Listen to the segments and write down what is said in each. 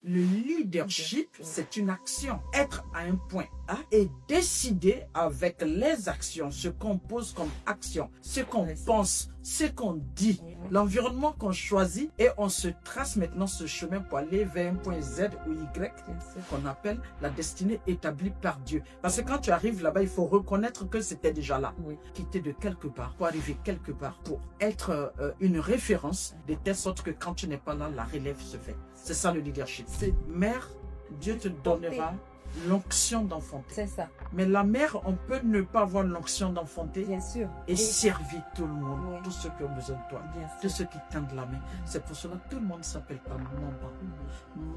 Le leadership, c'est une action. Être à un point A et décider avec les actions, ce qu'on pose comme action, ce qu'on pense, ce qu'on dit, l'environnement qu'on choisit et on se trace maintenant ce chemin pour aller vers un point Z ou Y qu'on appelle la destinée établie par Dieu. Parce que quand tu arrives là-bas, il faut reconnaître que c'était déjà là. Quitter de quelque part pour arriver quelque part, pour être une référence de telle sorte que quand tu n'es pas là, la relève se fait. C'est ça le leadership. C'est mère, Dieu te donnera l'onction d'enfanter. C'est ça. Mais la mère, on peut ne pas avoir l'onction d'enfanter. Bien sûr. Et servir tout le monde, tous ceux qui ont besoin de toi, tous ceux qui tendent la main. C'est pour cela que tout le monde ne s'appelle pas maman.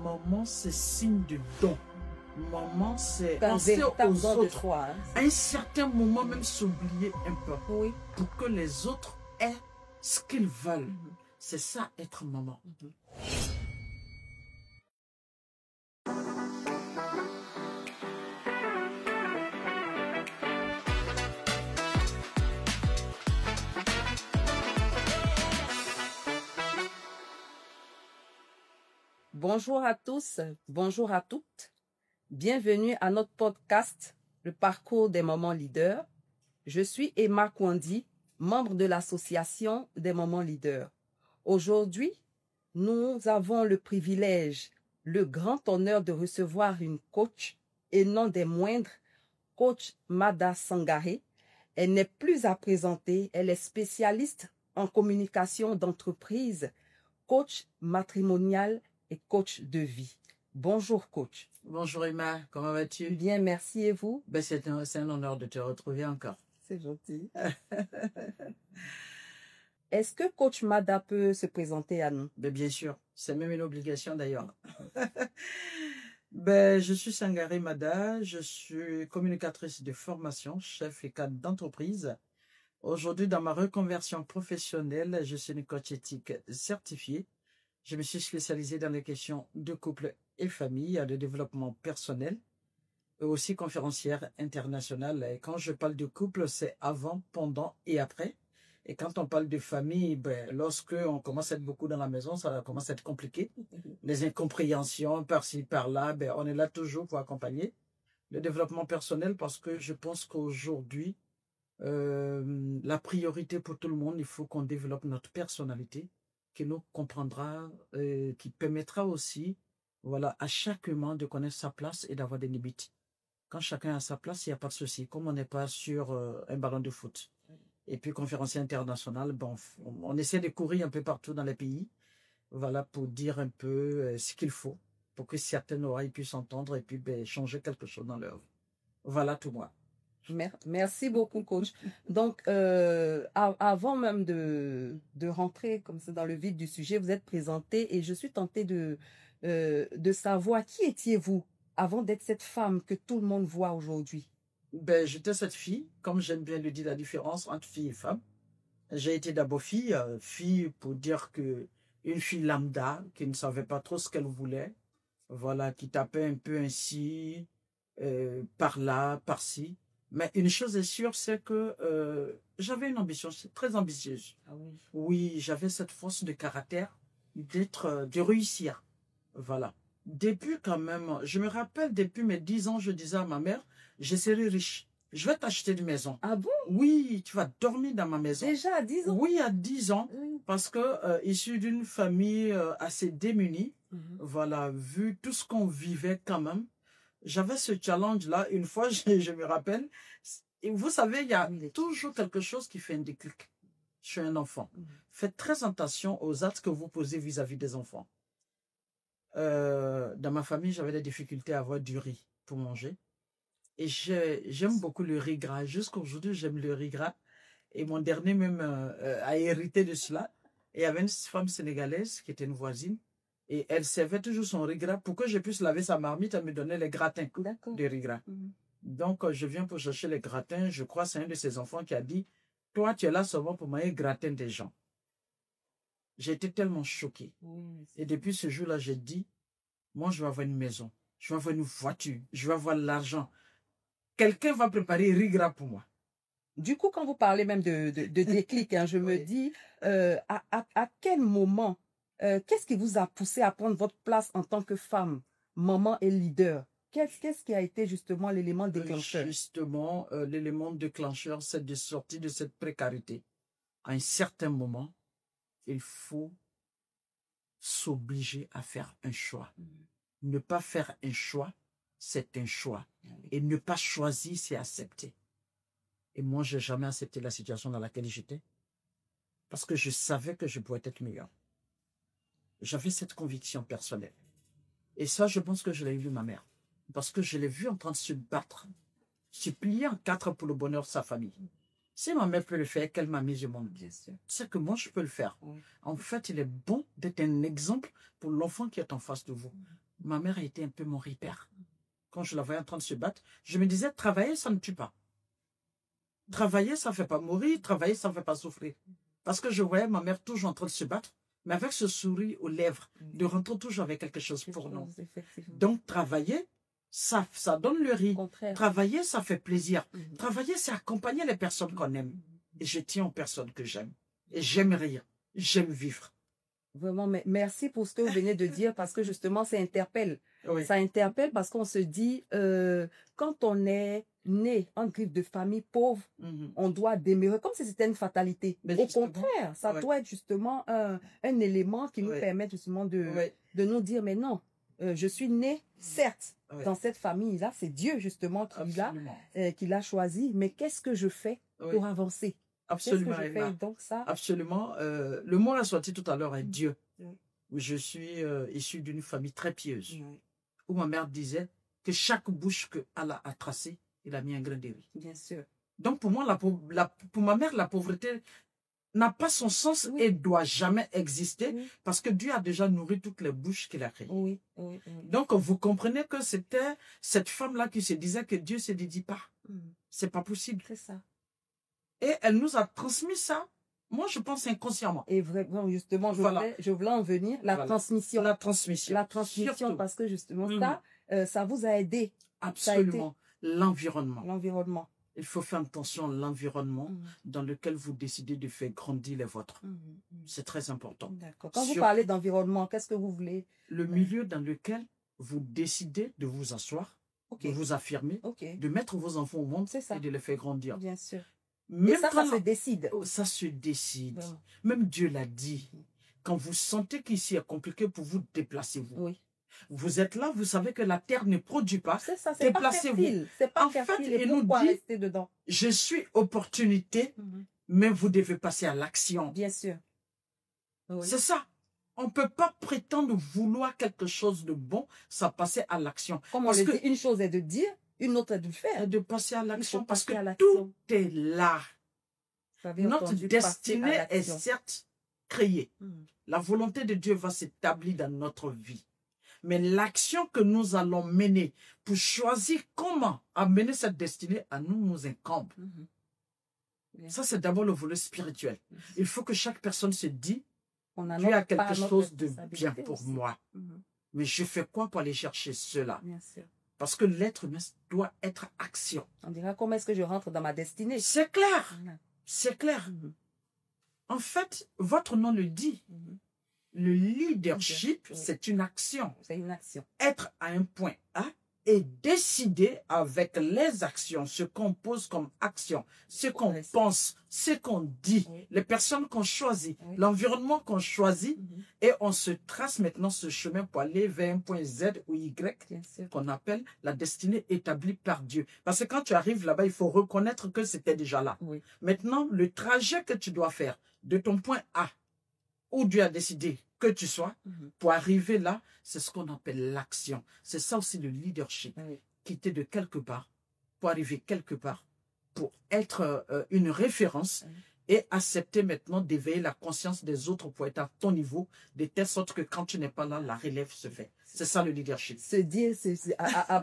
Maman, c'est signe de don. Maman, c'est penser aux autres. À un certain moment, même s'oublier un peu. Pour que les autres aient ce qu'ils veulent. C'est ça, être maman. Bonjour à tous, bonjour à toutes. Bienvenue à notre podcast, le parcours des mamans leaders. Je suis Emma Kwandi, membre de l'association des mamans leaders. Aujourd'hui, nous avons le privilège, le grand honneur de recevoir une coach et non des moindres, coach Mada Sangaré. Elle n'est plus à présenter, elle est spécialiste en communication d'entreprise, coach matrimonial et coach de vie. Bonjour coach. Bonjour Emma, comment vas-tu? Bien, merci et vous? C'est un honneur de te retrouver encore. C'est gentil. Est-ce que coach Mada peut se présenter à nous? Bien sûr, c'est même une obligation d'ailleurs. Je suis Sangaré Mada, je suis communicatrice de formation, chef et cadre d'entreprise. Aujourd'hui, dans ma reconversion professionnelle, je suis une coach éthique certifiée. Je me suis spécialisée dans les questions de couple et famille, de développement personnel, et aussi conférencière internationale. Et quand je parle de couple, c'est avant, pendant et après. Et quand on parle de famille, lorsque on commence à être beaucoup dans la maison, ça commence à être compliqué. Les incompréhensions par-ci, par-là, on est là toujours pour accompagner. Le développement personnel, parce que je pense qu'aujourd'hui, la priorité pour tout le monde, il faut qu'on développe notre personnalité, qui nous comprendra, qui permettra aussi, voilà, à chaque humain de connaître sa place et d'avoir des limites. Quand chacun a sa place, il n'y a pas de souci. Comme on n'est pas sur un ballon de foot. Et puis, conférencier international, on essaie de courir un peu partout dans les pays, voilà, pour dire un peu ce qu'il faut, pour que certaines oreilles puissent entendre et puis changer quelque chose dans leur vie. Voilà tout moi. Merci beaucoup, coach. Donc, avant même de rentrer comme ça dans le vif du sujet, vous êtes présenté et je suis tentée de savoir qui étiez-vous avant d'être cette femme que tout le monde voit aujourd'hui. J'étais cette fille, comme j'aime bien le dire, la différence entre fille et femme. J'ai été d'abord fille, fille pour dire que une fille lambda qui ne savait pas trop ce qu'elle voulait, voilà, qui tapait un peu ainsi, par là, par-ci. Mais une chose est sûre, c'est que j'avais une ambition très ambitieuse. Ah oui. Oui, j'avais cette force de caractère de réussir. Voilà. Depuis quand même, je me rappelle depuis mes 10 ans, je disais à ma mère, je serai riche. Je vais t'acheter une maison. Ah bon? Oui, tu vas dormir dans ma maison. Déjà à 10 ans? Oui, à 10 ans. Parce que issu d'une famille assez démunie, voilà, vu tout ce qu'on vivait quand même, j'avais ce challenge-là. Une fois, je me rappelle, et vous savez, il y a toujours quelque chose qui fait un déclic chez un enfant. Faites très attention aux actes que vous posez vis-à-vis des enfants. Dans ma famille, j'avais des difficultés à avoir du riz pour manger. Et j'aime beaucoup le riz gras. Jusqu'aujourd'hui, j'aime le riz gras. Et mon dernier même a hérité de cela. Et il y avait une femme sénégalaise qui était une voisine. Et elle servait toujours son riz gras. Pour que je puisse laver sa marmite, elle me donnait les gratins de riz gras. Donc, je viens pour chercher les gratins. Je crois que c'est un de ses enfants qui a dit, « Toi, tu es là seulement pour manger gratin des gens. » J'ai été tellement choquée. Et depuis ce jour-là, j'ai dit, moi, je vais avoir une maison. Je vais avoir une voiture. Je vais avoir l'argent. Quelqu'un va préparer riz gras pour moi. Du coup, quand vous parlez même de déclic, je me dis, à quel moment qu'est-ce qui vous a poussé à prendre votre place en tant que femme, maman et leader? Qu'est-ce qui a été justement l'élément déclencheur? Justement, l'élément déclencheur, c'est de sortir de cette précarité. À un certain moment, il faut s'obliger à faire un choix. Ne pas faire un choix, c'est un choix. Et ne pas choisir, c'est accepter. Et moi, je n'ai jamais accepté la situation dans laquelle j'étais parce que je savais que je pouvais être meilleur. J'avais cette conviction personnelle. Et ça, je pense que je l'ai vu ma mère. Parce que je l'ai vu en train de se battre, se plier en quatre pour le bonheur de sa famille. Si ma mère peut le faire, qu'elle m'a mis au monde. C'est que moi, je peux le faire. Oui. En fait, il est bon d'être un exemple pour l'enfant qui est en face de vous. Ma mère a été un peu mon repère. Quand je la voyais en train de se battre, je me disais, travailler, ça ne tue pas. Travailler, ça ne fait pas mourir. Travailler, ça ne fait pas souffrir. Parce que je voyais ma mère toujours en train de se battre, mais avec ce sourire aux lèvres, de rentrer toujours avec quelque chose pour nous. Donc, travailler, ça donne le riz. Travailler, ça fait plaisir. Travailler, c'est accompagner les personnes qu'on aime. Et je tiens aux personnes que j'aime. Et j'aime rire. J'aime vivre. Vraiment, mais merci pour ce que vous venez de dire parce que justement, ça interpelle. Oui. Ça interpelle parce qu'on se dit, quand on est né en griffe de famille pauvre, on doit demeurer comme si c'était une fatalité. Mais au contraire, ça doit être justement un élément qui nous permet justement de nous dire, mais non, je suis né, certes, dans cette famille-là, c'est Dieu justement qui l'a choisi, mais qu'est-ce que je fais pour avancer? Absolument. Qu'est-ce que je fais donc ça? Absolument. Le mot l'a sorti tout à l'heure est Dieu. Je suis issu d'une famille très pieuse, où ma mère disait que chaque bouche que Allah a tracée, il a mis un grain de riz. Bien sûr. Donc pour moi, pour ma mère, la pauvreté n'a pas son sens et doit jamais exister parce que Dieu a déjà nourri toutes les bouches qu'il a créées. Donc vous comprenez que c'était cette femme-là qui se disait que Dieu ne se dédie pas. C'est pas possible. C'est ça. Et elle nous a transmis ça, moi je pense inconsciemment. Et vraiment, justement, je voulais en venir, la transmission. La transmission. La transmission, surtout. Parce que justement, ça vous a aidé. Absolument. L'environnement. L'environnement. Il faut faire attention à l'environnement dans lequel vous décidez de faire grandir les vôtres. C'est très important. D'accord. Quand vous parlez d'environnement, qu'est-ce que vous voulez? Le milieu dans lequel vous décidez de vous asseoir, de vous affirmer, de mettre vos enfants au monde et de les faire grandir. Bien sûr. Même et ça se décide. Ça se décide. Vraiment. Même Dieu l'a dit. Quand vous sentez qu'ici est compliqué pour vous, déplacez-vous. Oui. Vous êtes là, vous savez que la terre ne produit pas. C'est ça, c'est pas fertile. C'est pas fertile. Et nous dit, rester dedans? Je suis opportunité, mais vous devez passer à l'action. Bien sûr. Oui. C'est ça. On ne peut pas prétendre vouloir quelque chose de bon sans passer à l'action. Comme on le dit, une chose est de dire, une autre est de le faire. De passer à l'action parce que tout est là. Notre destinée est certes créée. La volonté de Dieu va s'établir dans notre vie. Mais l'action que nous allons mener pour choisir comment amener cette destinée à nous incombe. Ça, c'est d'abord le volet spirituel. Il faut que chaque personne se dise, Dieu a quelque chose de bien pour moi. Mais je fais quoi pour aller chercher cela? Bien sûr. Parce que l'être humain doit être action. On dira, comment est-ce que je rentre dans ma destinée? C'est clair. C'est clair. En fait, votre nom le dit. Le leadership, c'est une action. C'est une action. Être à un point A et décider avec les actions, ce qu'on pose comme action, ce qu'on pense, ce qu'on dit, les personnes qu'on choisit, l'environnement qu'on choisit, et on se trace maintenant ce chemin pour aller vers un point Z ou Y qu'on appelle la destinée établie par Dieu. Parce que quand tu arrives là-bas, il faut reconnaître que c'était déjà là. Maintenant, le trajet que tu dois faire de ton point A, où Dieu a décidé que tu sois, pour arriver là, c'est ce qu'on appelle l'action. C'est ça aussi le leadership. Quitter de quelque part, pour arriver quelque part, pour être une référence et accepter maintenant d'éveiller la conscience des autres pour être à ton niveau, de telle sorte que quand tu n'es pas là, la relève se fait. C'est ça le leadership. Se dire,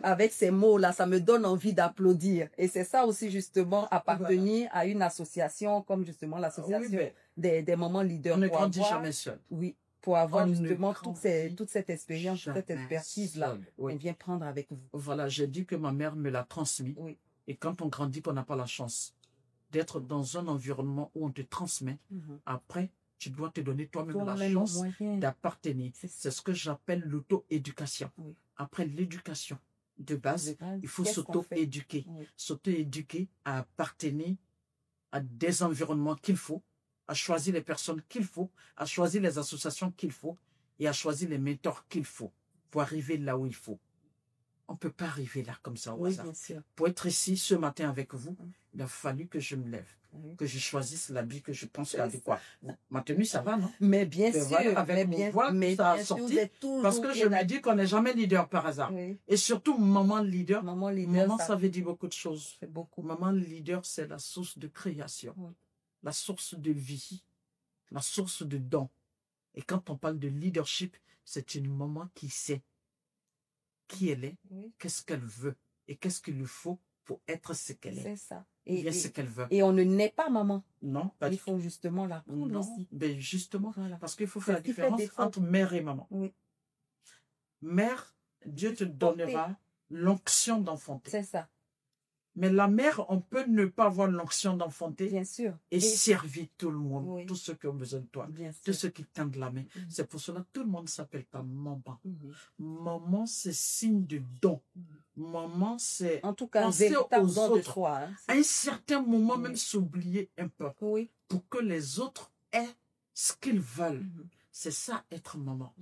avec ces mots-là, ça me donne envie d'applaudir. Et c'est ça aussi justement, appartenir à une association comme justement l'association des mamans leaders. On ne grandit jamais seul. Oui, pour avoir justement toute cette expérience, toute cette expertise-là, on vient prendre avec vous. Voilà, j'ai dit que ma mère me l'a transmis. Et quand on grandit, qu'on n'a pas la chance d'être dans un environnement où on te transmet, après, Tu dois te donner toi-même la Toi-même chance moyen. d'appartenir. C'est ce que j'appelle l'auto-éducation. Oui. Après l'éducation de base, il faut qu'est-ce qu'on fait? s'auto-éduquer. Oui. S'auto-éduquer à appartenir à des environnements qu'il faut, à choisir les personnes qu'il faut, à choisir les associations qu'il faut et à choisir les mentors qu'il faut pour arriver là où il faut. On ne peut pas arriver là comme ça au Oui, hasard. bien sûr. Pour être ici ce matin avec vous, il a fallu que je me lève, Oui. que je choisisse l'habit que je pense adéquat. Ma tenue, ça va, non? Mais bien Et sûr, voilà, avec mon voile, ça a sorti. Parce que je me dis qu'on n'est jamais leader par hasard. Oui. Et surtout, maman leader, maman, ça veut dire beaucoup de choses. C'est beaucoup. Maman leader, c'est la source de création, la source de vie, la source de don. Et quand on parle de leadership, c'est une maman qui sait qui elle est, qu'est-ce qu'elle veut et qu'est-ce qu'il lui faut pour être ce qu'elle est. C'est ça. Et ce qu'elle veut. Et on ne naît pas maman. Non, pas il faut justement l'apprendre aussi. Ben justement, voilà. Parce qu'il faut faire la différence entre mère et maman. Oui. Mère, Dieu te donnera l'onction d'enfanter. C'est ça. Mais la mère, on peut ne pas avoir l'onction d'enfanter. Bien sûr. Et servir tout le monde, tous ceux qui ont besoin de toi, tous ceux qui tendent la main. C'est pour cela que tout le monde ne s'appelle pas maman. Maman, c'est signe de don. Maman, c'est en tout cas penser aux autres. De soi, hein. À un certain moment, même s'oublier un peu. Oui. Pour que les autres aient ce qu'ils veulent. C'est ça, être maman.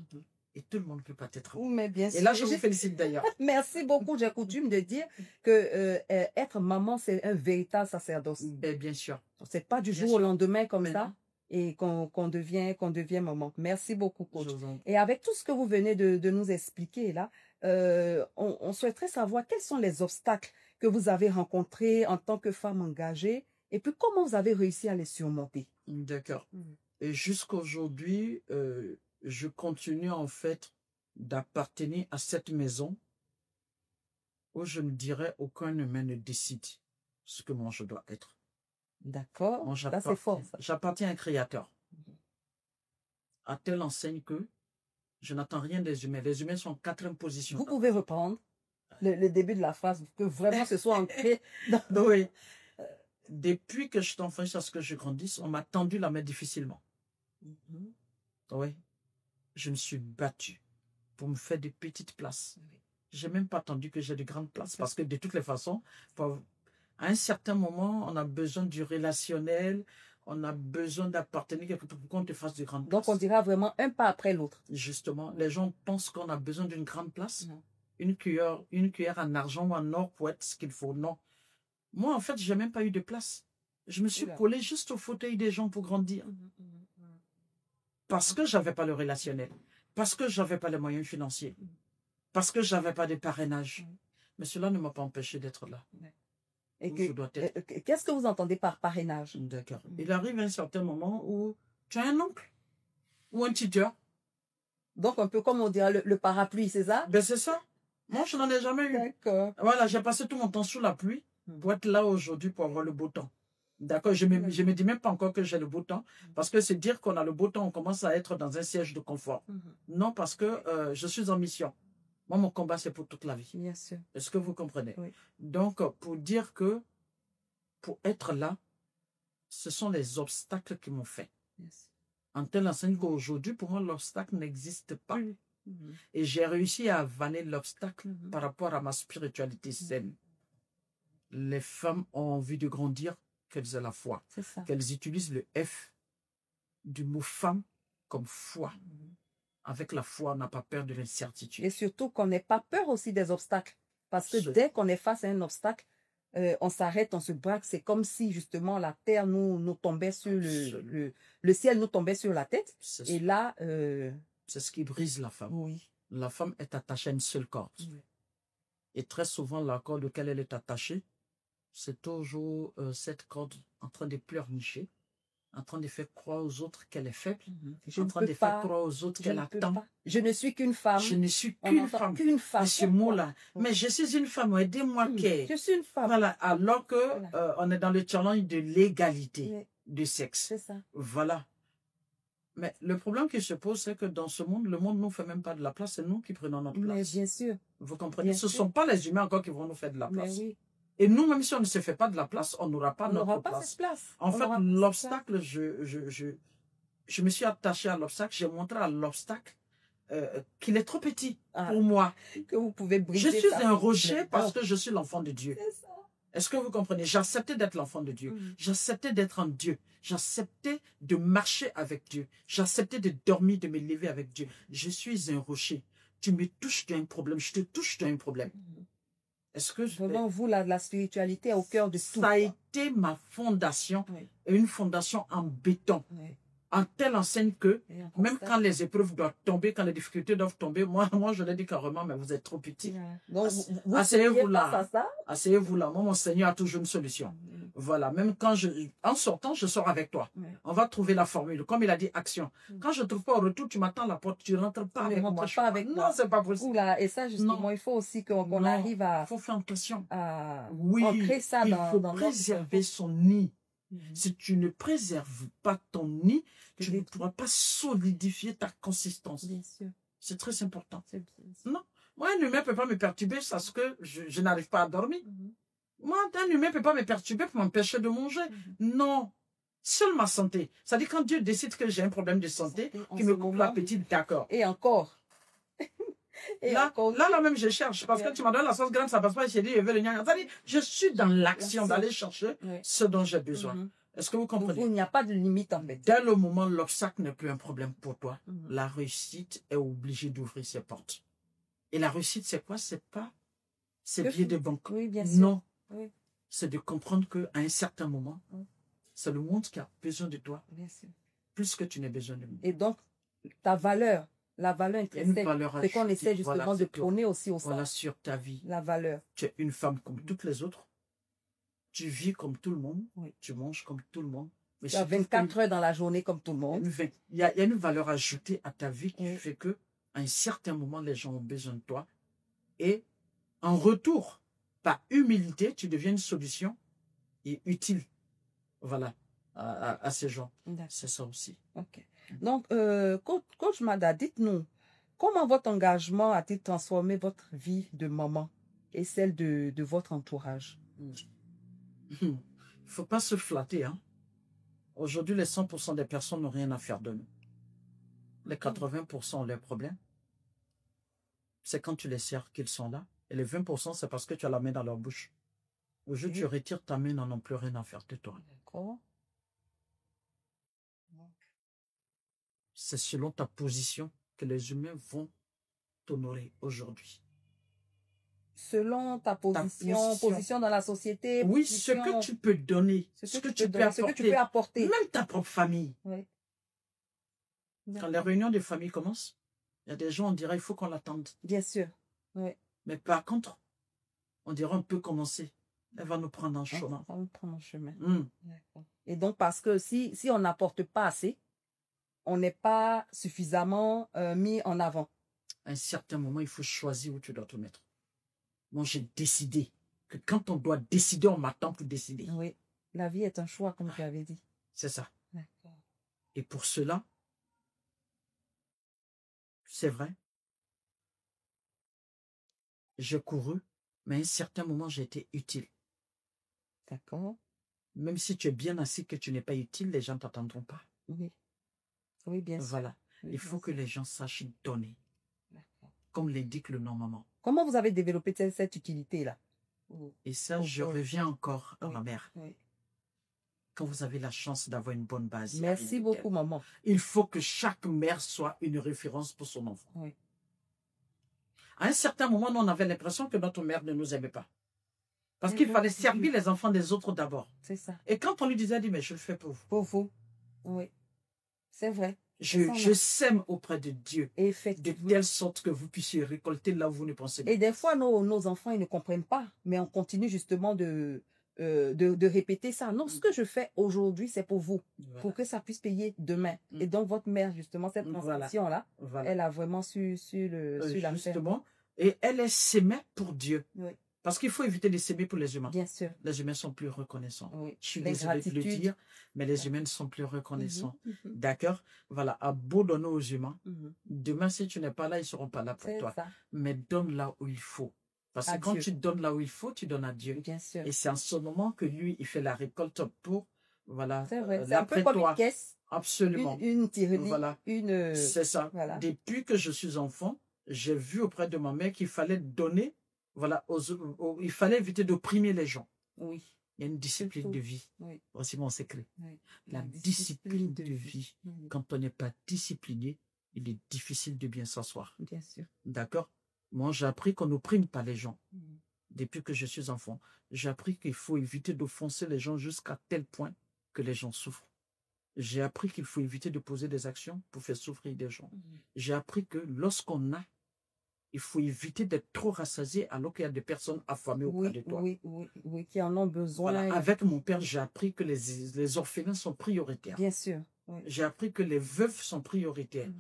Et tout le monde ne peut pas être. Mais bien sûr. Et là, je vous félicite d'ailleurs. Merci beaucoup. J'ai coutume de dire que être maman, c'est un véritable sacerdoce. Bien sûr. C'est pas du jour au lendemain comme ça et qu'on devient maman. Merci beaucoup, coach. Et avec tout ce que vous venez de nous expliquer là, on souhaiterait savoir quels sont les obstacles que vous avez rencontrés en tant que femme engagée et puis comment vous avez réussi à les surmonter. D'accord. Et jusqu'à aujourd'hui, je continue en fait d'appartenir à cette maison où je me dirais aucun humain ne décide ce que moi je dois être. D'accord, ça c'est fort. J'appartiens à un créateur. À telle enseigne que je n'attends rien des humains. Les humains sont en quatrième position. Vous pouvez reprendre le début de la phrase pour que vraiment ce soit ancré. Oui. Depuis que je suis enfant jusqu'à ce que je grandisse, on m'a tendu la main difficilement. Oui. Je me suis battu pour me faire des petites places. Je n'ai même pas attendu que j'ai de grandes places parce que de toutes les façons, à un certain moment, on a besoin du relationnel, on a besoin d'appartenir quelque part pour qu'on te fasse de grandes places. Donc on dira vraiment un pas après l'autre. Justement, les gens pensent qu'on a besoin d'une grande place, une cuillère en argent ou en or pour être ce qu'il faut. Non. Moi, en fait, je n'ai même pas eu de place. Je me suis collé juste au fauteuil des gens pour grandir. Parce que je n'avais pas le relationnel. Parce que je n'avais pas les moyens financiers. Parce que je n'avais pas de parrainage. Mais cela ne m'a pas empêché d'être là. Et qu'est-ce que vous entendez par parrainage? D'accord. Il arrive un certain moment où tu as un oncle ou un tuteur. Donc, un peu comme on dirait le parapluie, c'est ça? Ben, c'est ça. Moi, je n'en ai jamais eu. D'accord. Voilà, j'ai passé tout mon temps sous la pluie pour être là aujourd'hui pour avoir le beau temps. D'accord, je me dis même pas encore que j'ai le beau temps, parce que c'est dire qu'on a le beau temps, on commence à être dans un siège de confort. Non, parce que je suis en mission. Moi, mon combat, c'est pour toute la vie. Bien sûr. Est-ce que vous comprenez? Oui. Donc, pour dire que, pour être là, ce sont les obstacles qui m'ont fait. Yes. En telle enseigne qu'aujourd'hui, pour moi, l'obstacle n'existe pas. Et j'ai réussi à avaler l'obstacle par rapport à ma spiritualité saine. Les femmes ont envie de grandir, qu'elles aient la foi. Qu'elles utilisent le F du mot femme comme foi. Avec la foi, on n'a pas peur de l'incertitude. Et surtout qu'on n'ait pas peur aussi des obstacles. Parce que dès qu'on est face à un obstacle, on s'arrête, on se braque. C'est comme si justement la terre nous tombait sur le ciel nous tombait sur la tête. Et là... c'est ce qui brise la femme. Oui. La femme est attachée à une seule corde. Oui. Et très souvent, la corde auquel elle est attachée, c'est toujours cette corde en train de pleurnicher, en train de faire croire aux autres qu'elle est faible, en train de faire croire aux autres qu'elle attend. Je ne suis qu'une femme. Je ne suis qu'une femme. Mais ce mot-là. Mais je suis une femme, aidez-moi. Je suis une femme. Voilà. Alors que on est dans le challenge de l'égalité du sexe. C'est ça. Voilà. Mais le problème qui se pose, c'est que dans ce monde, le monde ne nous fait même pas de la place, c'est nous qui prenons notre place. Mais bien sûr. Vous comprenez? Ce ne sont pas les humains encore qui vont nous faire de la place. Mais oui. Et nous, même si on ne se fait pas de la place, on n'aura pas notre place. Cette place. En fait, l'obstacle, je me suis attachée à l'obstacle, j'ai montré à l'obstacle qu'il est trop petit Ah, pour moi. que vous pouvez briser. Je suis ça. un rocher Mais parce non, que je suis l'enfant de Dieu. c'est ça. Est-ce que vous comprenez? J'acceptais d'être l'enfant de Dieu. J'acceptais d'être en Dieu. J'acceptais de marcher avec Dieu. J'acceptais de dormir, de me lever avec Dieu. Je suis un rocher. Tu me touches, tu as un problème. Je te touche, tu as un problème. Est-ce que Vraiment, vous, la spiritualité est au cœur de tout. ça a été ma fondation, Oui. une fondation en béton, Oui. en telle enseigne que Et on même constate. quand les épreuves doivent tomber, quand les difficultés doivent tomber, moi je l'ai dit carrément, mais vous êtes trop petit. Donc, vous Asseyez-vous seriez là. face à ça? Asseyez-vous là. Moi, mon Seigneur a toujours une solution. Voilà, même quand en sortant, je sors avec toi. Oui. On va trouver la formule. Comme il a dit, action. Quand je ne trouve pas au retour, tu m'attends à la porte, tu ne rentres pas Tu ne avec rentres moi. pas avec non, moi. c'est pas possible. Oula, et ça, justement, Non. il faut aussi qu'on Non, arrive à, il faut faire attention. ancrer Oui, ça il dans faut notre préserver son nid. Mhm. Si tu ne préserves pas ton nid, tu ne détruis. pourras pas solidifier ta consistance. Bien sûr. C'est très important. C'est bien sûr. Non, moi, un humain ne peut pas me perturber parce que je n'arrive pas à dormir. Mhm. Moi, un humain ne peut pas me perturber pour m'empêcher de manger. Non. Seule ma santé. C'est-à-dire quand Dieu décide que j'ai un problème de santé, En qu'il ce me coupe moment. l'appétit, d'accord. Et encore. Et Là, encore. là même, je cherche. Parce que tu m'as donné la sauce grande, ça passe pas. J'ai dit, je veux le gnangnan. C'est-à-dire, je suis dans l'action d'aller chercher Oui. ce dont j'ai besoin. Mhm. Est-ce que vous Pour comprenez? vous, il n'y a pas de limite, en fait. Dès le moment où l'obstacle n'est plus un problème pour toi, Mhm. la réussite est obligée d'ouvrir ses portes. Et la réussite, c'est quoi? C'est pas ses Que billets de banque. Oui, bien sûr. Non. Oui. C'est de comprendre qu'à un certain moment, Oui. c'est le monde qui a besoin de toi, Bien sûr. plus que tu n'aies besoin de moi. Et donc, ta valeur, la valeur Il y a une intrinsèque, valeur c'est qu'on ajoutée. essaie justement Voilà, de c'est que- prôner aussi au Voilà sein. sur ta vie. La valeur. Tu es une femme comme toutes les autres. Tu vis comme tout le monde. Oui. Tu manges comme tout le monde. Mais Tu as surtout 24 heures dans la journée comme tout le monde. il y a une valeur ajoutée à ta vie qui Oui. fait que à un certain moment, les gens ont besoin de toi. Et en retour, par humilité, tu deviens une solution et utile. Voilà, à ces gens. D'accord. C'est ça aussi. Ok. Donc, coach Mada, dites-nous, comment votre engagement a-t-il transformé votre vie de maman et celle de votre entourage? Il ne faut pas se flatter. Hein. Aujourd'hui, les 100% des personnes n'ont rien à faire de nous. Les 80% ont leurs problèmes. C'est quand tu les sers qu'ils sont là. Et les 20%, c'est parce que tu as la main dans leur bouche. Au jour où tu retires ta main, ils n'en ont plus rien à faire de toi. D'accord. C'est selon ta position que les humains vont t'honorer aujourd'hui. Selon ta position dans la société. Oui, ce que tu peux donner, ce que tu peux apporter, même ta propre famille. Oui. Quand les réunions de famille commencent, il y a des gens, on dirait, il faut qu'on l'attende. Bien sûr. Oui. Mais par contre, on dirait, on peut commencer. Elle va nous prendre en chemin. Elle va nous prendre en chemin. D'accord. Et donc, parce que si on n'apporte pas assez, on n'est pas suffisamment mis en avant. À un certain moment, il faut choisir où tu dois te mettre. Moi, j'ai décidé que quand on doit décider, on m'attend pour décider. Oui, la vie est un choix, comme tu avais dit. C'est ça. D'accord. Et pour cela, c'est vrai, j'ai couru, mais à un certain moment, j'ai été utile. D'accord. Même si tu es bien assis, que tu n'es pas utile, les gens ne t'attendront pas. Oui. Oui, bien sûr. Voilà. Oui, il faut que les gens sachent donner. Comme l'indique le nom maman. Comment vous avez développé cette utilité-là? Et ça, je reviens encore à ma mère. Oui. Quand vous avez la chance d'avoir une bonne base. Merci beaucoup, maman. Il faut que chaque mère soit une référence pour son enfant. Oui. À un certain moment, nous, on avait l'impression que notre mère ne nous aimait pas. Parce qu'il fallait servir les enfants des autres d'abord. C'est ça. Et quand on lui disait, mais je le fais pour vous. Pour vous. Oui. C'est vrai. Je sème auprès de Dieu. Effectivement. De telle sorte que vous puissiez récolter là où vous ne pensez pas. Et des fois, nos enfants, ils ne comprennent pas. Mais on continue justement de répéter ça. Non, ce que je fais aujourd'hui, c'est pour vous. Voilà. Pour que ça puisse payer demain. Et donc, votre mère, justement, cette transmission-là, voilà. Elle a vraiment su la faire. Justement. Et elle est sémée pour Dieu. Oui. Parce qu'il faut éviter de s'aimer pour les humains. Bien sûr. Les humains sont plus reconnaissants. Oui. Je suis désolée de le dire, mais les humains sont plus reconnaissants. D'accord? Voilà, à beau donner aux humains. Demain, si tu n'es pas là, ils ne seront pas là pour toi. Ça. Mais donne là où il faut. Parce que quand tu donnes là où il faut, tu donnes à Dieu. Bien sûr. Et c'est en ce moment que lui, il fait la récolte pour, voilà. C'est vrai. C'est un peu comme une caisse. Absolument. Une tyrannie, Voilà. C'est ça. Voilà. Depuis que je suis enfant, j'ai vu auprès de ma mère qu'il fallait donner, voilà, il fallait éviter d'opprimer les gens. Oui. Il y a une discipline de vie. Oui. Voici mon secret. Oui. La discipline de vie. Oui. Quand on n'est pas discipliné, il est difficile de bien s'asseoir. Bien sûr. D'accord? Moi, j'ai appris qu'on n'opprime pas les gens. Depuis que je suis enfant, j'ai appris qu'il faut éviter d'offenser les gens jusqu'à tel point que les gens souffrent. J'ai appris qu'il faut éviter de poser des actions pour faire souffrir des gens. J'ai appris que lorsqu'on a, il faut éviter d'être trop rassasié alors qu'il y a des personnes affamées auprès de toi. Oui, qui en ont besoin. Voilà. Avec mon père, j'ai appris que les orphelins sont prioritaires. Bien sûr. Oui. J'ai appris que les veuves sont prioritaires.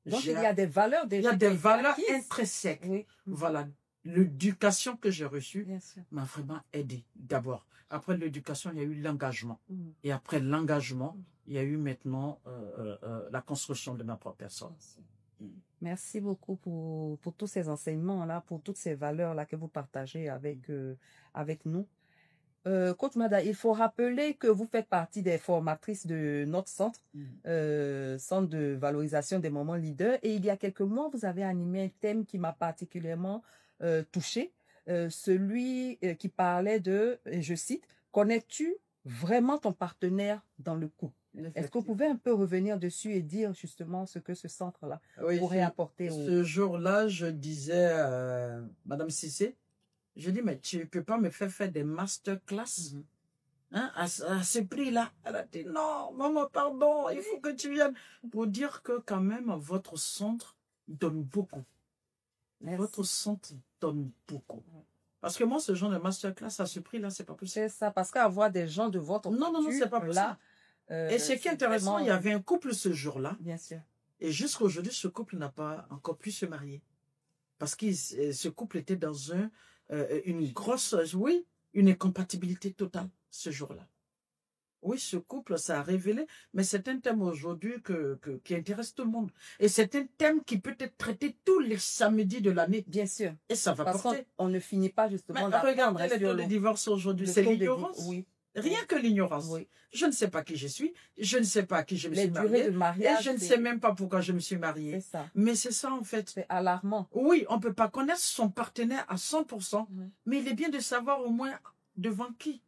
Donc, il y a des valeurs déjà. Il y a des valeurs intrinsèques. Oui. Voilà. L'éducation que j'ai reçue m'a vraiment aidé d'abord. Après l'éducation, il y a eu l'engagement. Et après l'engagement, il y a eu maintenant la construction de ma propre personne. Merci beaucoup pour tous ces enseignements-là, pour toutes ces valeurs-là que vous partagez avec nous. Coach Mada, il faut rappeler que vous faites partie des formatrices de notre centre, centre de valorisation des moments leaders. Et il y a quelques mois, vous avez animé un thème qui m'a particulièrement touchée, celui qui parlait de, et je cite, « Connais-tu vraiment ton partenaire dans le couple ?» Est-ce que vous pouvez un peu revenir dessus et dire justement ce que ce centre-là pourrait apporter Ce jour-là, je disais à Madame Cissé, je dis, mais tu ne peux pas me faire des masterclass hein, à ce prix-là. Elle a dit, non, maman, pardon, il faut que tu viennes. Pour dire que quand même, votre centre donne beaucoup. Merci. Votre centre donne beaucoup. Parce que moi, ce genre de masterclass à ce prix-là, c'est pas possible. C'est ça, parce qu'avoir des gens de votre non, c'est pas possible. Là, et ce qui est intéressant, il y avait un couple ce jour-là. Bien sûr. Et jusqu'à aujourd'hui, ce couple n'a pas encore pu se marier. Parce que ce couple était dans une grosse, une incompatibilité totale ce jour-là. Oui, ce couple, ça a révélé, mais c'est un thème aujourd'hui qui intéresse tout le monde. Et c'est un thème qui peut être traité tous les samedis de l'année. Bien sûr. Et ça va porter. On ne finit pas justement d'apprendre. Regardez les taux de divorce aujourd'hui, c'est l'ignorance. Oui. Rien que l'ignorance. Oui. Je ne sais pas qui je suis, je ne sais pas à qui je me suis mariée. Les durées de mariage. Et je ne sais même pas pourquoi je me suis mariée. C'est ça. Mais c'est ça en fait. C'est alarmant. Oui, on ne peut pas connaître son partenaire à 100%, mais il est bien de savoir au moins devant qui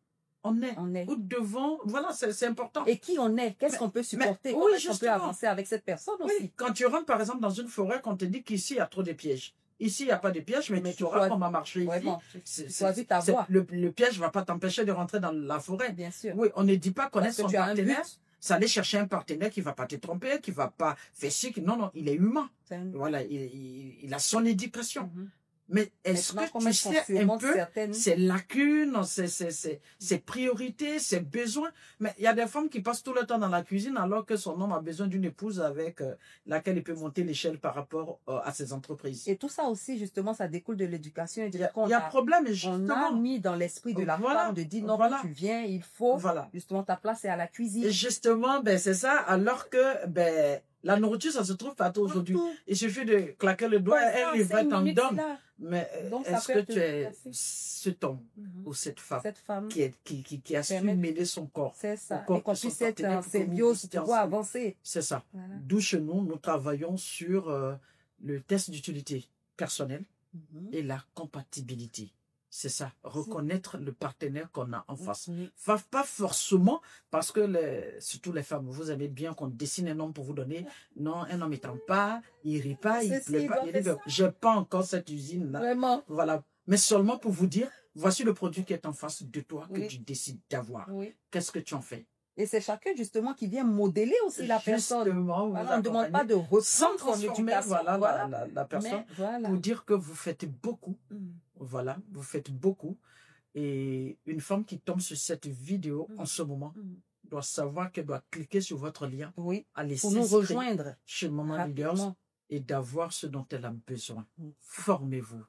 on est. Ou devant, voilà, c'est important. Et qui on est, qu'est-ce qu'on peut supporter, comment on peut avancer avec cette personne aussi. Oui, quand tu rentres par exemple dans une forêt, qu'on te dit qu'ici il y a trop de pièges. Ici, il n'y a pas de piège, mais tu sauras comment marcher ici. Le piège ne va pas t'empêcher de rentrer dans la forêt. Bien sûr. Oui, on ne dit pas connaître son partenaire. Ça aller chercher un partenaire qui ne va pas te tromper, qui ne va pas faire ci. Non, il est humain. Voilà, il a son éducation. Mais est-ce que tu sais un peu ses lacunes, ses priorités, ses besoins? Mais il y a des femmes qui passent tout le temps dans la cuisine alors que son homme a besoin d'une épouse avec laquelle il peut monter l'échelle par rapport à ses entreprises. Et tout ça aussi, justement, ça découle de l'éducation. Il y a problème, justement. On a mis dans l'esprit de la femme de dire non, tu viens, il faut, justement, ta place est à la cuisine. Et justement, c'est ça, alors que, la nourriture, ça se trouve partout aujourd'hui. Il suffit de claquer le doigt, elle va t'en donner. Mais est-ce que tu es cet homme ou cette femme qui a su mêler son corps? C'est ça. Et qu'on puisse être en symbiose pour pouvoir avancer. C'est ça. Voilà. D'où chez nous travaillons sur le test d'utilité personnelle et la compatibilité. C'est ça, reconnaître le partenaire qu'on a en face. Pas forcément, parce que surtout les femmes, vous avez bien qu'on dessine un homme pour vous donner. Non, un homme n'étend pas, il rit pas, il pleut pas. J'ai pas encore cette usine-là. Vraiment. Voilà. Mais seulement pour vous dire, voici le produit qui est en face de toi que tu décides d'avoir. Qu'est-ce que tu en fais? Et c'est chacun, justement, qui vient modeler aussi la personne. Voilà, on ne demande pas de reprendre son éducation. La personne pour dire que vous faites beaucoup. Voilà, vous faites beaucoup. Et une femme qui tombe sur cette vidéo en ce moment doit savoir qu'elle doit cliquer sur votre lien. Aller pour nous rejoindre chez Moment Leaders et d'avoir ce dont elle a besoin. Formez-vous.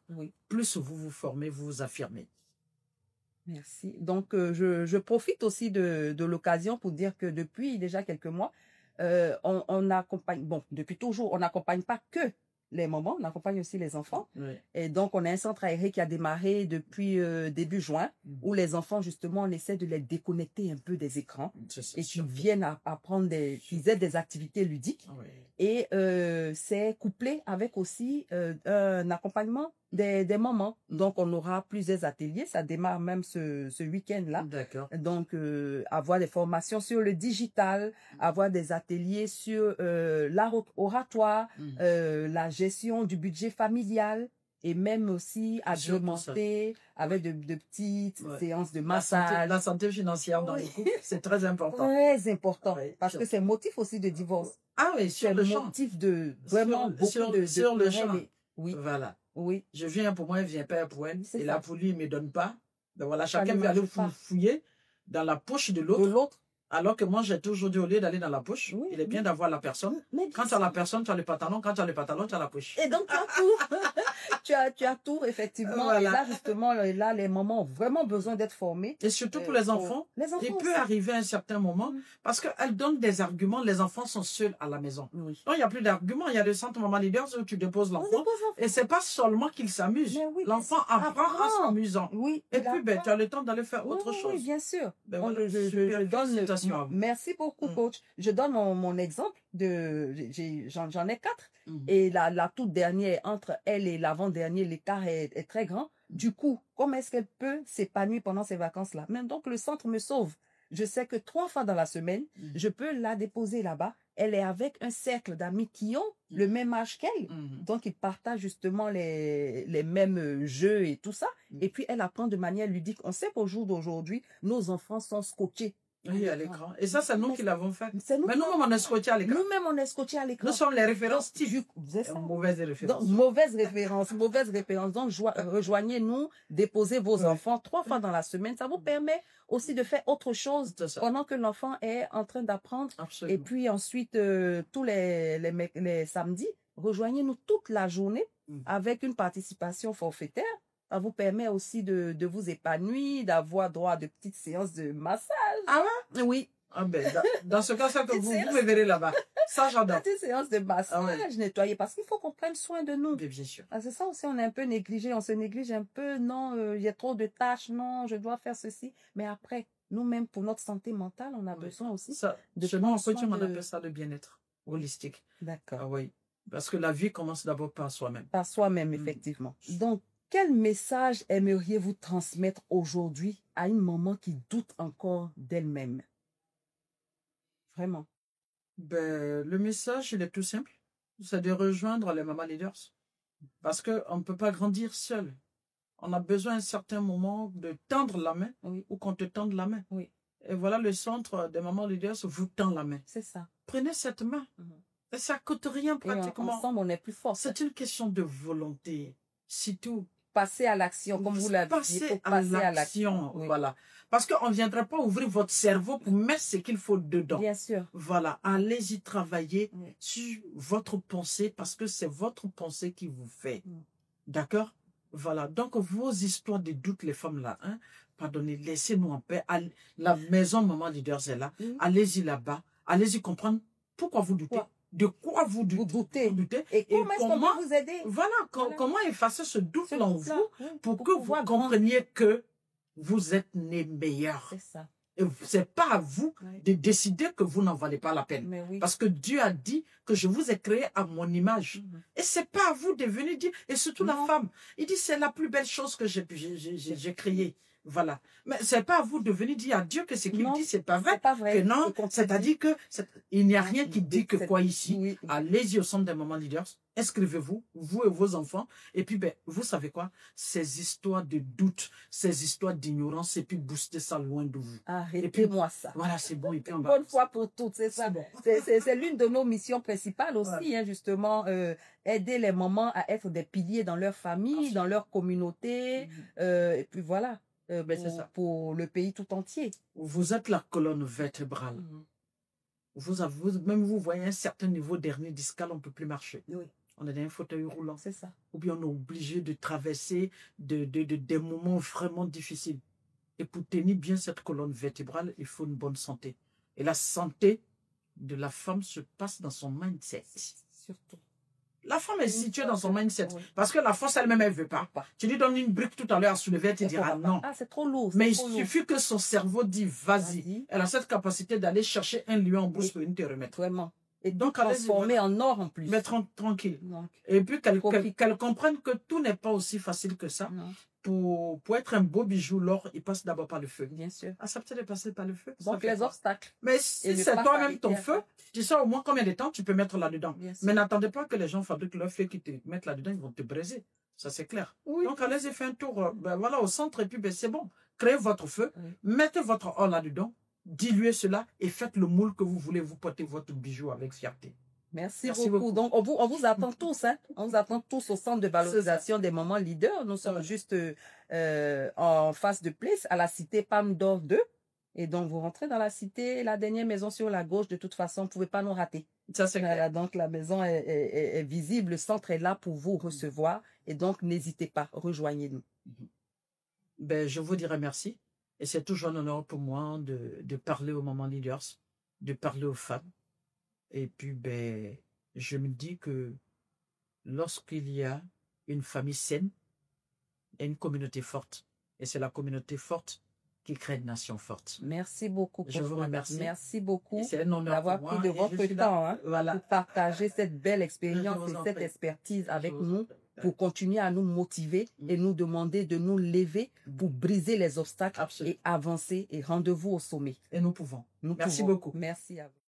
Plus vous vous formez, vous vous affirmez. Merci. Donc, je profite aussi de l'occasion pour dire que depuis déjà quelques mois, on accompagne, depuis toujours, on n'accompagne pas que les mamans, on accompagne aussi les enfants. Oui. Et donc, on a un centre aéré qui a démarré depuis début juin, où les enfants, justement, on essaie de les déconnecter un peu des écrans et qu'ils viennent apprendre qu'ils aient des activités ludiques. Oui. Et c'est couplé avec aussi un accompagnement des mamans. Donc, on aura plusieurs ateliers. Ça démarre même ce week-end-là. D'accord. Donc, avoir des formations sur le digital, avoir des ateliers sur l'art oratoire, la gestion du budget familial et même aussi agrémenter avec de petites séances de massage. La santé financière dans les couples, c'est très important. Très important. Oui, parce que c'est motif aussi de divorce. Ah oui, sur le champ. Motif de vraiment sur de le champ. Oui. Voilà. Oui. Je viens pour moi, elle vient pas pour elle. Et là, pour lui, il me donne pas. Donc voilà, chacun ne veut aller marche pas. fouiller dans la poche de l'autre. Alors que moi, j'ai toujours dit, au lieu d'aller dans la poche, il est bien d'avoir la personne. Quand tu as la personne, tu as le pantalon. Quand tu as le pantalon, tu as la poche. Et donc, tu as tout. tu as tout, effectivement. Voilà. Et là, justement, là, les mamans ont vraiment besoin d'être formés. Et surtout pour les enfants, il peut arriver à un certain moment, parce qu'elle donne des arguments, les enfants sont seuls à la maison. Oui. Donc, il n'y a plus d'arguments. Il y a le centre Maman Leaders où tu déposes l'enfant. Et c'est pas seulement qu'il s'amuse. Oui, l'enfant apprend en s'amusant. Oui. Et puis, tu as le temps d'aller faire autre chose. Oui, bien sûr. Voilà, je donne merci beaucoup, coach. Je donne mon exemple j'en ai 4. Et la toute dernière, entre elle et l'avant-dernier, l'écart est très grand. Du coup, comment est-ce qu'elle peut s'épanouir pendant ces vacances-là? Même donc, le centre me sauve. Je sais que 3 fois dans la semaine, je peux la déposer là-bas. Elle est avec un cercle d'amis qui ont le même âge qu'elle. Donc, ils partagent justement les mêmes jeux et tout ça. Et puis, elle apprend de manière ludique. On sait qu'au jour d'aujourd'hui, nos enfants sont scotchés. Oui, à l'écran. Et ça, c'est nous qui l'avons fait. Mais nous-mêmes, on est scotchés à l'écran. Nous-mêmes, on est scotchés à l'écran. Nous sommes les références typiques. Mauvaise référence. Mauvaise référence. Donc, rejoignez-nous, déposez vos enfants 3 fois dans la semaine. Ça vous permet aussi de faire autre chose pendant que l'enfant est en train d'apprendre. Et puis ensuite, tous les samedis, rejoignez-nous toute la journée avec une participation forfaitaire. Ça vous permet aussi de vous épanouir, d'avoir droit à de petites séances de massage. Ah ouais? Oui. Ah ben, dans ce cas, ça que vous me verrez là-bas. Ça, j'adore. Des séances de massage, nettoyer, parce qu'il faut qu'on prenne soin de nous. Bien sûr. Ah, c'est ça aussi, on est un peu négligé, on se néglige un peu. Non, il y a trop de tâches, non, je dois faire ceci. Mais après, nous-mêmes, pour notre santé mentale, on a besoin aussi de chez moi, en coaching, on appelle ça le bien-être holistique. D'accord. Ah oui. Parce que la vie commence d'abord par soi-même. Par soi-même, effectivement. Donc, quel message aimeriez-vous transmettre aujourd'hui à une maman qui doute encore d'elle-même? Vraiment. Ben, le message, il est tout simple. C'est de rejoindre les Maman Leaders. Parce qu'on ne peut pas grandir seul. On a besoin à un certain moment de tendre la main ou qu'on te tende la main. Oui. Et voilà, le centre des Maman Leaders vous tend la main. C'est ça. Prenez cette main. Et ça ne coûte rien pratiquement. Et ensemble, on est plus fort. C'est une question de volonté. C'est tout. Passer à l'action, comme vous l'avez dit. Passer à l'action, voilà. Parce qu'on ne viendra pas ouvrir votre cerveau pour mettre ce qu'il faut dedans. Bien sûr. Voilà, allez-y travailler sur votre pensée parce que c'est votre pensée qui vous fait. D'accord? Voilà, donc vos histoires de doute, les femmes là, pardonnez, laissez-nous en paix. La maison Maman Leaders est là. Allez-y là-bas, allez-y comprendre pourquoi vous doutez. De quoi vous doutez. Et comment est-ce qu'on peut vous aider? Voilà, comment effacer ce doute-là en vous pour que vous compreniez que vous êtes né meilleur. C'est ça. Et ce n'est pas à vous de décider que vous n'en valez pas la peine. Parce que Dieu a dit que je vous ai créé à mon image. Et ce n'est pas à vous de venir dire, et surtout la femme, il dit c'est la plus belle chose que j'ai créée. Voilà. Mais c'est pas à vous de venir dire à Dieu que ce qu'il dit, c'est pas vrai. Que non, c'est-à-dire que il n'y a rien qui dit que quoi ici. Allez-y au centre des Maman Leaders, inscrivez-vous, vous et vos enfants. Et puis, ben, vous savez quoi? Ces histoires de doute, ces histoires d'ignorance, et puis booster ça loin de vous. Arrêtez-moi ça. Voilà, c'est bon. Et puis on va. Bonne fois pour toutes, c'est ça. C'est l'une de nos missions principales aussi, justement, aider les mamans à être des piliers dans leur famille, dans leur communauté. Et puis voilà. Pour le pays tout entier. Vous êtes la colonne vertébrale. Même vous voyez un certain niveau d'hernie discale, on ne peut plus marcher. On est dans un fauteuil roulant. C'est ça. Ou bien on est obligé de traverser des moments vraiment difficiles. Et pour tenir bien cette colonne vertébrale, il faut une bonne santé. Et la santé de la femme se passe dans son mindset. Surtout. La femme est située dans son mindset. Oui. Parce que la force elle-même, elle ne veut pas. Tu lui donnes une brique tout à l'heure à soulever, elle te dira non. Ah, c'est trop lourd. Mais il suffit que son cerveau dit vas-y. Elle a cette capacité d'aller chercher un lion en brousse pour venir te remettre. Vraiment. Et donc, transformer en or en plus. Mais tranquille. Et puis qu'elle comprenne que tout n'est pas aussi facile que ça. Pour être un beau bijou, l'or, il passe d'abord par le feu. Bien sûr. Accepter de passer par le feu. Donc les obstacles. Mais si c'est toi-même ton feu, tu sais au moins combien de temps tu peux mettre là-dedans. Mais n'attendez pas que les gens fabriquent leur feu qui te mettent là-dedans, ils vont te briser. Ça, c'est clair. Oui. Donc, allez-y, faites un tour voilà, au centre et puis c'est bon. Créez votre feu, mettez votre or là-dedans, diluez cela et faites le moule que vous voulez. Vous portez votre bijou avec fierté. Merci beaucoup. Donc, on vous attend tous. Hein? On vous attend tous au centre de valorisation des moments leaders. Nous sommes juste en face de Place, à la cité Palme d'Or 2. Et donc, vous rentrez dans la cité, la dernière maison sur la gauche. De toute façon, vous ne pouvez pas nous rater. Ça, c'est clair. Donc, la maison est visible. Le centre est là pour vous recevoir. Et donc, n'hésitez pas, rejoignez-nous. Ben, je vous dirai merci. Et c'est toujours un honneur pour moi de parler aux moments leaders, de parler aux femmes. Et puis, ben, je me dis que lorsqu'il y a une famille saine, il y a une communauté forte. Et c'est la communauté forte qui crée une nation forte. Merci beaucoup. Je vous remercie. Merci beaucoup d'avoir pris de votre temps pour partager cette belle expérience et cette prie. expertise avec nous, pour continuer à nous motiver et nous demander de nous lever pour briser les obstacles et avancer et rendez-vous au sommet. Et nous pouvons. Merci beaucoup. Merci à vous.